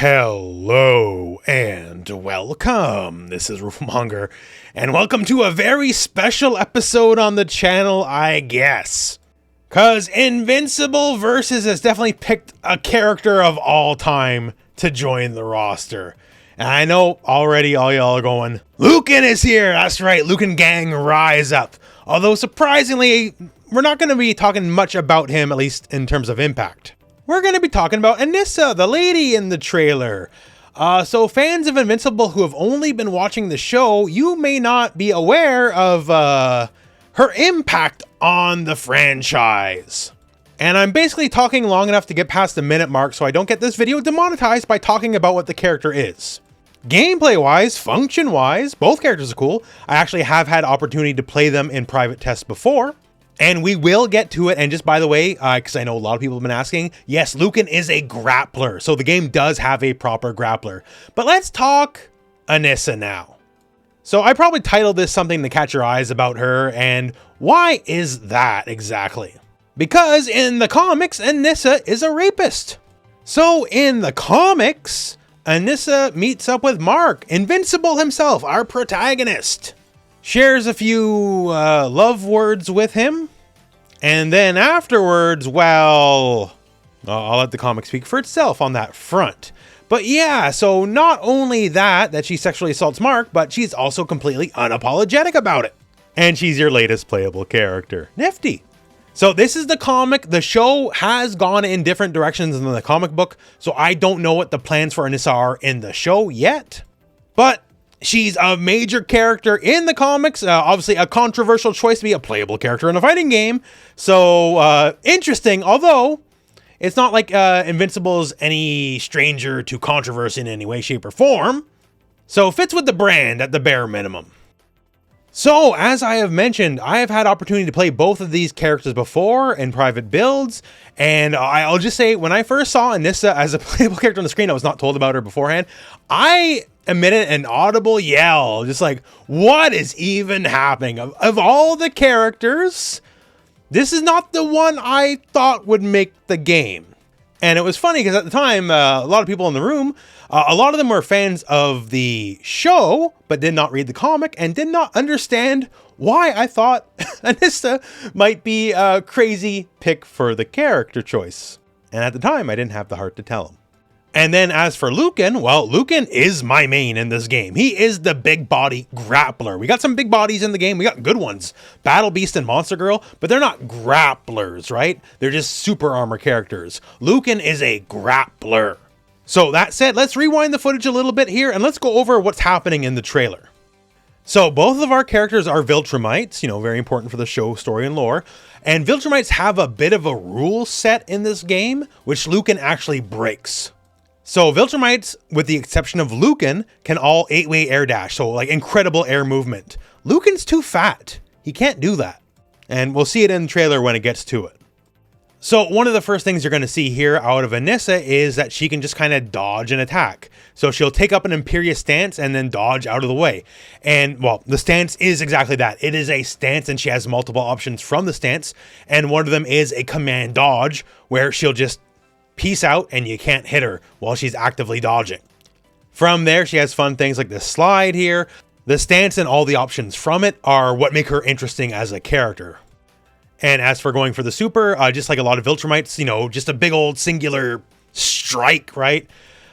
Hello and welcome. This is Rooflemonger, and welcome to a very special episode on the channel, I guess. Cause Invincible Versus has definitely picked a character of all time to join the roster. And I know already all y'all are going, Lucan is here! That's right, Lucan gang, rise up. Although surprisingly, we're not going to be talking much about him, at least in terms of impact. We're going to be talking about Anissa, the lady in the trailer. So fans of Invincible who have only been watching the show, you may not be aware of her impact on the franchise. And I'm basically talking long enough to get past the minute mark so I don't get this video demonetized by talking about what the character is. Gameplay-wise, function-wise, both characters are cool. I actually have had opportunity to play them in private tests before. And we will get to it. And just by the way, because I know a lot of people have been asking, yes, Lucan is a grappler. So the game does have a proper grappler. But let's talk Anissa now. So I probably titled this something to catch your eyes about her. And why is that exactly? Because in the comics, Anissa is a rapist. So in the comics, Anissa meets up with Mark, Invincible himself, our protagonist. Shares a few love words with him. And then afterwards, well, I'll let the comic speak for itself on that front. But yeah, so not only that she sexually assaults Mark, but she's also completely unapologetic about it. And she's your latest playable character. Nifty. So this is the comic. The show has gone in different directions than the comic book. So I don't know what the plans for Anissa are in the show yet. But she's a major character in the comics, obviously a controversial choice to be a playable character in a fighting game. So interesting, although it's not like Invincible's any stranger to controversy in any way, shape, or form. So fits with the brand at the bare minimum. So as I have mentioned, I have had opportunity to play both of these characters before in private builds. And I'll just say, when I first saw Anissa as a playable character on the screen, I was not told about her beforehand. I emitted an audible yell, just like, what is even happening? Of all the characters, this is not the one I thought would make the game. And it was funny because at the time, a lot of people in the room, a lot of them were fans of the show, but did not read the comic and did not understand why I thought Anissa might be a crazy pick for the character choice. And at the time, I didn't have the heart to tell them. And then as for Lucan, well, Lucan is my main in this game. He is the big body grappler. We got some big bodies in the game. We got good ones. Battle Beast and Monster Girl, but they're not grapplers, right? They're just super armor characters. Lucan is a grappler. So that said, let's rewind the footage a little bit here and let's go over what's happening in the trailer. So both of our characters are Viltrumites, very important for the show story and lore. And Viltrumites have a bit of a rule set in this game, which Lucan actually breaks. So Viltrumites, with the exception of Lucan, can all 8-way air dash, so like incredible air movement. Lucan's too fat. He can't do that. And we'll see it in the trailer when it gets to it. So one of the first things you're going to see here out of Anissa is that she can just kind of dodge an attack. So she'll take up an imperious stance and then dodge out of the way. And well, the stance is exactly that. It is a stance and she has multiple options from the stance. And one of them is a command dodge where she'll just peace out and you can't hit her while she's actively dodging. From there, she has fun things like this slide here. The stance and all the options from it are what make her interesting as a character. And as for going for the super, just like a lot of Viltrumites, just a big old singular strike, right?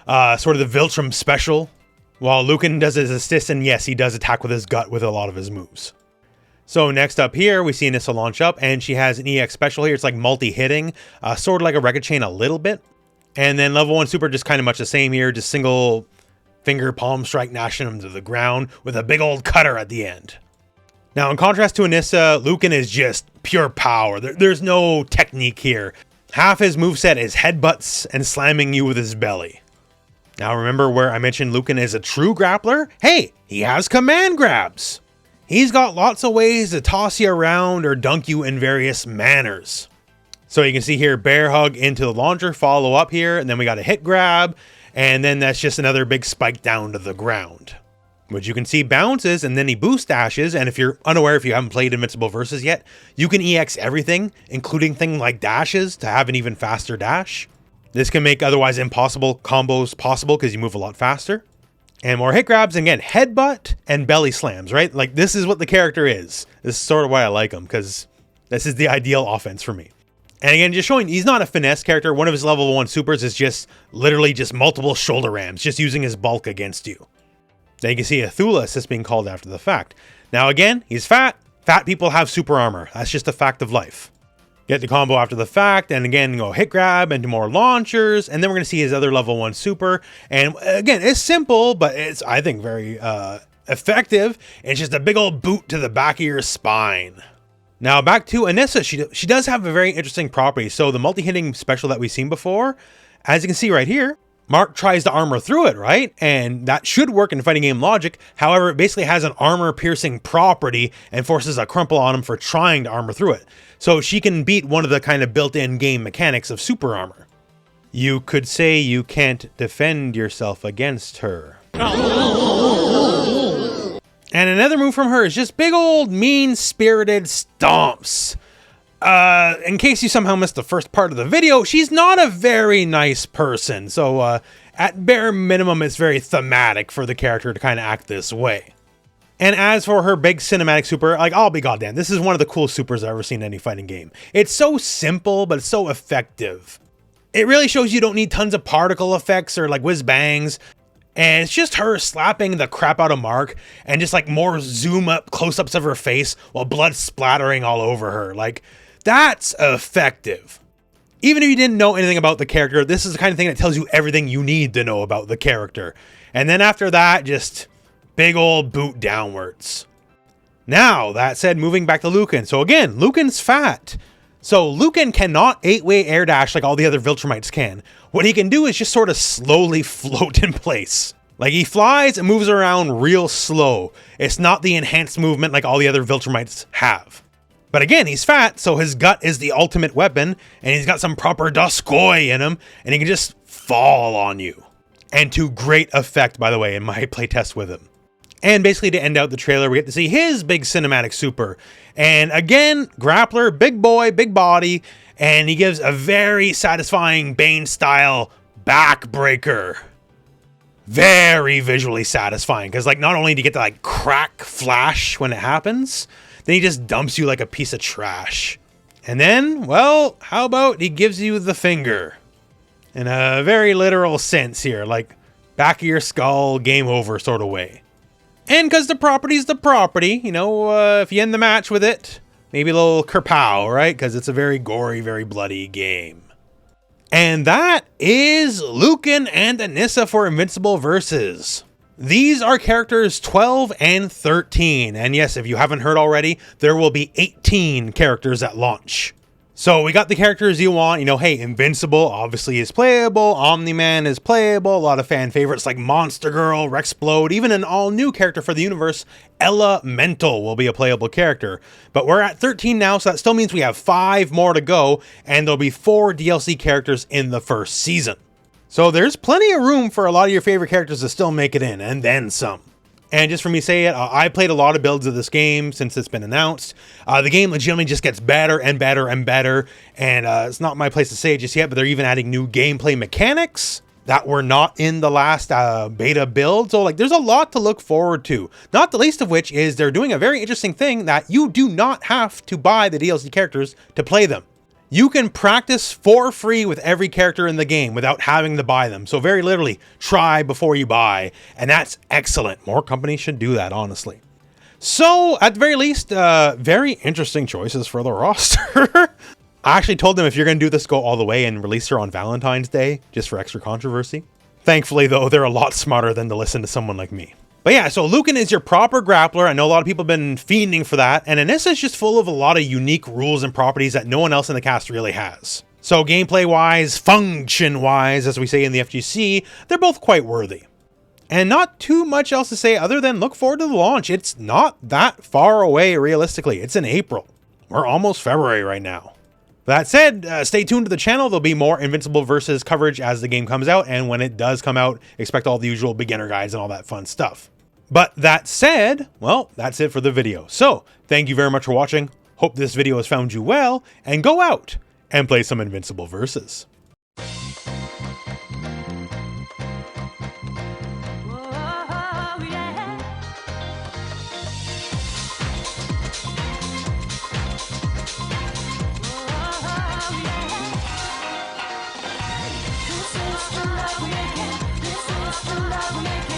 Sort of the Viltrum special. While Lucan does his assist, and yes, he does attack with his gut with a lot of his moves. So next up here, we see Anissa launch up, and she has an EX special here. It's like multi-hitting, sort of like a record chain a little bit. And then level 1 super, just kind of much the same here, just single finger palm strike gnashing him to the ground with a big old cutter at the end. Now, in contrast to Anissa, Lucan is just pure power. There's no technique here. Half his moveset is headbutts and slamming you with his belly. Now, remember where I mentioned Lucan is a true grappler? Hey, he has command grabs. He's got lots of ways to toss you around or dunk you in various manners. So you can see here, bear hug into the launcher, follow up here, and then we got a hit grab, and then that's just another big spike down to the ground. Which you can see bounces, and then he boost dashes, and if you're unaware, if you haven't played Invincible Versus yet, you can EX everything, including things like dashes, to have an even faster dash. This can make otherwise impossible combos possible because you move a lot faster. And more hit grabs, and again, headbutt and belly slams, right? Like, this is what the character is. This is sort of why I like him, because this is the ideal offense for me. And again, just showing he's not a finesse character. One of his level 1 supers is just literally just multiple shoulder rams, just using his bulk against you. Then you can see a Thula assist being called after the fact. Now again, he's fat. Fat people have super armor. That's just a fact of life. Get the combo after the fact, and again, go hit grab and do more launchers, and then we're going to see his other level 1 super. And again, it's simple, but it's, I think, very effective. It's just a big old boot to the back of your spine. Now back to Anissa, she does have a very interesting property. So the multi-hitting special that we've seen before, as you can see right here, Mark tries to armor through it, right? And that should work in fighting game logic. However, it basically has an armor piercing property and forces a crumple on him for trying to armor through it. So she can beat one of the kind of built-in game mechanics of super armor. You could say you can't defend yourself against her. And another move from her is just big old mean-spirited stomps. In case you somehow missed the first part of the video, she's not a very nice person. So at bare minimum, it's very thematic for the character to kind of act this way. And as for her big cinematic super, like, I'll be goddamn, this is one of the coolest supers I've ever seen in any fighting game. It's so simple, but it's so effective. It really shows you don't need tons of particle effects or like whiz bangs. And it's just her slapping the crap out of Mark and just like more zoom up close-ups of her face while blood splattering all over her. Like, that's effective. Even if you didn't know anything about the character, this is the kind of thing that tells you everything you need to know about the character. And then after that, just big old boot downwards. Now, that said, moving back to Lucan. So again, Lucan's fat. So Lucan cannot 8-way air dash like all the other Viltrumites can. What he can do is just sort of slowly float in place. Like, he flies and moves around real slow. It's not the enhanced movement like all the other Viltrumites have. But again, he's fat, so his gut is the ultimate weapon, and he's got some proper doskoi in him, and he can just fall on you. And to great effect, by the way, in my playtest with him. And basically to end out the trailer, we get to see his big cinematic super. And again, grappler, big boy, big body, and he gives a very satisfying Bane-style backbreaker. Very visually satisfying, because like not only do you get to like crack flash when it happens, then he just dumps you like a piece of trash. And then, well, how about he gives you the finger? In a very literal sense here, like back of your skull, game over sort of way. And because the property's the property, you know, if you end the match with it, maybe a little kerpow, right? Because it's a very gory, very bloody game. And that is Lucan and Anissa for Invincible Versus. These are characters 12 and 13. And yes, if you haven't heard already, there will be 18 characters at launch. So we got the characters you want. You know, hey, Invincible obviously is playable. Omni-Man is playable. A lot of fan favorites like Monster Girl, Rexplode, even an all-new character for the universe, Elemental, will be a playable character. But we're at 13 now, so that still means we have 5 more to go, and there'll be 4 DLC characters in the first season. So there's plenty of room for a lot of your favorite characters to still make it in, and then some. And just for me to say it, I played a lot of builds of this game since it's been announced. The game legitimately just gets better and better and better. And it's not my place to say it just yet, but they're even adding new gameplay mechanics that were not in the last beta build. So like, there's a lot to look forward to. Not the least of which is they're doing a very interesting thing that you do not have to buy the DLC characters to play them. You can practice for free with every character in the game without having to buy them. So very literally, try before you buy. And that's excellent. More companies should do that, honestly. So, at the very least, very interesting choices for the roster. I actually told them if you're going to do this, go all the way and release her on Valentine's Day, just for extra controversy. Thankfully, though, they're a lot smarter than to listen to someone like me. But yeah, so Lucan is your proper grappler. I know a lot of people have been fiending for that. And Anissa is just full of a lot of unique rules and properties that no one else in the cast really has. So gameplay-wise, function-wise, as we say in the FGC, they're both quite worthy. And not too much else to say other than look forward to the launch. It's not that far away, realistically. It's in April. We're almost February right now. That said, stay tuned to the channel. There'll be more Invincible Versus coverage as the game comes out, and when it does come out, expect all the usual beginner guides and all that fun stuff. But that said, well, that's it for the video. So, thank you very much for watching. Hope this video has found you well, and go out and play some Invincible Versus. is the love making. This is the love making.